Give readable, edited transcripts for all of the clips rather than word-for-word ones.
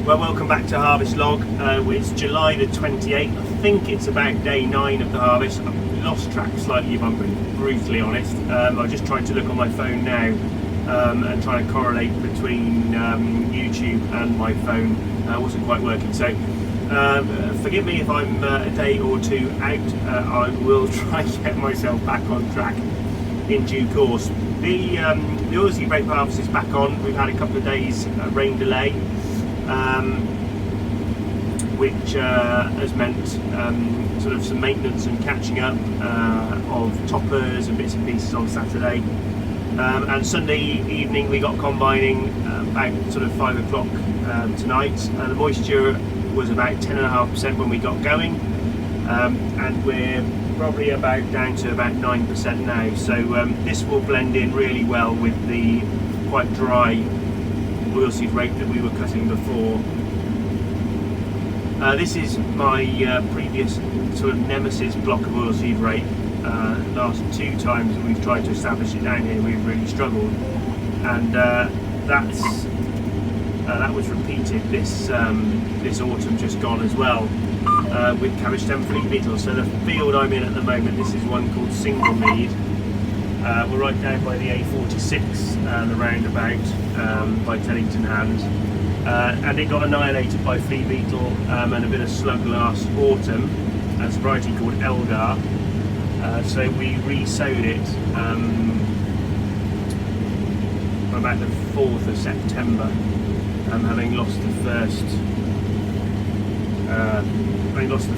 Well, welcome back to Harvest Log. It's July the 28th. I think it's about day 9 of the harvest. I've lost track slightly if I'm brutally honest. I'm just trying to look on my phone now and trying to correlate between YouTube and my phone. Wasn't quite working, so forgive me if I'm a day or two out. I will try and get myself back on track in due course. The oilseed rape harvest is back on. We've had a couple of days rain delay, which has meant sort of some maintenance and catching up of toppers and bits and pieces on Saturday. And Sunday evening we got combining about sort of 5 o'clock tonight. The moisture was about 10.5% when we got going, and we're probably about down to about 9% now. So this will blend in really well with the quite dry oilseed rape that we were cutting before. This is my previous sort of nemesis block of oilseed rape. Last 2 times that we've tried to establish it down here, we've really struggled, and that was repeated this autumn just gone as well, with cabbage stem flea beetle. So the field I'm in at the moment, this is one called Single Mead. We're right down by the A46, the roundabout by Teddington Hand, and it got annihilated by flea beetle and a bit of slug last autumn. That's a variety called Elgar. So we re-sowed it about the 4th of September, having lost the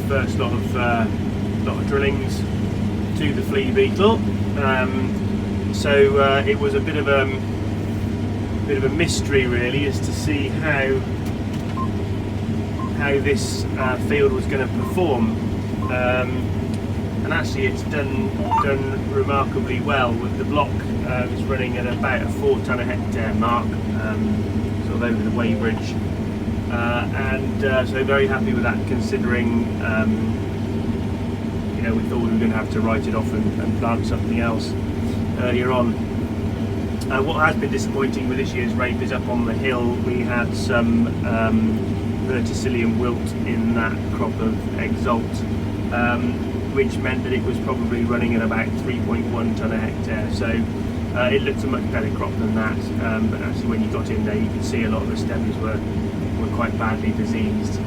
first lot of drillings to the flea beetle. So it was a bit of a mystery really as to see how this field was going to perform. And actually it's done remarkably well. With the block is running at about a 4 tonne a hectare mark, sort of over the weighbridge, and so very happy with that, considering we thought we were going to have to write it off and plant something else earlier on. What has been disappointing with this year's rape is up on the hill we had some verticillium wilt in that crop of Exalt, which meant that it was probably running at about 3.1 tonne a hectare. So it looked a much better crop than that, but actually when you got in there you could see a lot of the stems were quite badly diseased.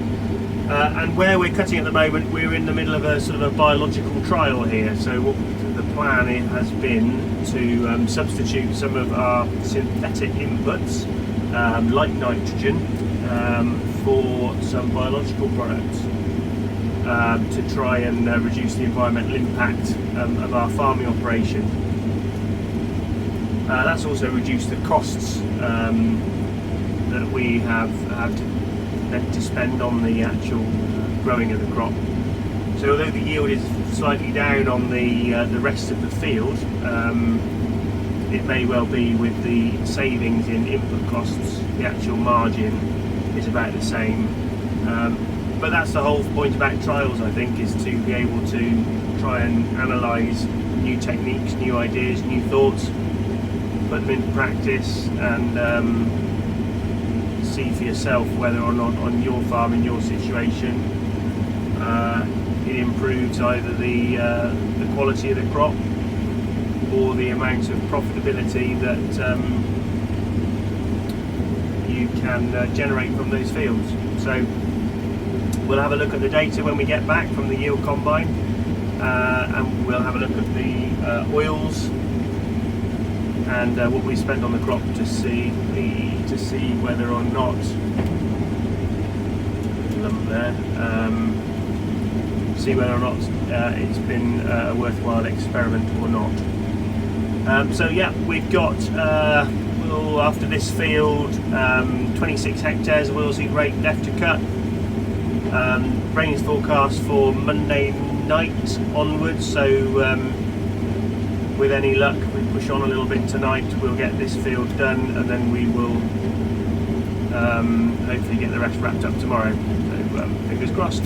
And where we're cutting at the moment, we're in the middle of a sort of a biological trial here. So what the plan has been to substitute some of our synthetic inputs, like nitrogen, for some biological products, to try and reduce the environmental impact of our farming operation. That's also reduced the costs that we have to spend on the actual growing of the crop. So although the yield is slightly down on the rest of the field, it may well be with the savings in input costs, the actual margin is about the same. But that's the whole point about trials, I think, is to be able to try and analyse new techniques, new ideas, new thoughts, put them into practice, and see for yourself whether or not on your farm, in your situation, it improves either the quality of the crop or the amount of profitability that you can generate from those fields. So we'll have a look at the data when we get back from the yield combine, and we'll have a look at the oils and what we spend on the crop to see whether or not it's been a worthwhile experiment or not. So yeah, we've got after this field 26 hectares of oilseed rape left to cut. Rain is forecast for Monday night onwards, so with any luck, we push on a little bit tonight, we'll get this field done, and then we will hopefully get the rest wrapped up tomorrow. So fingers crossed.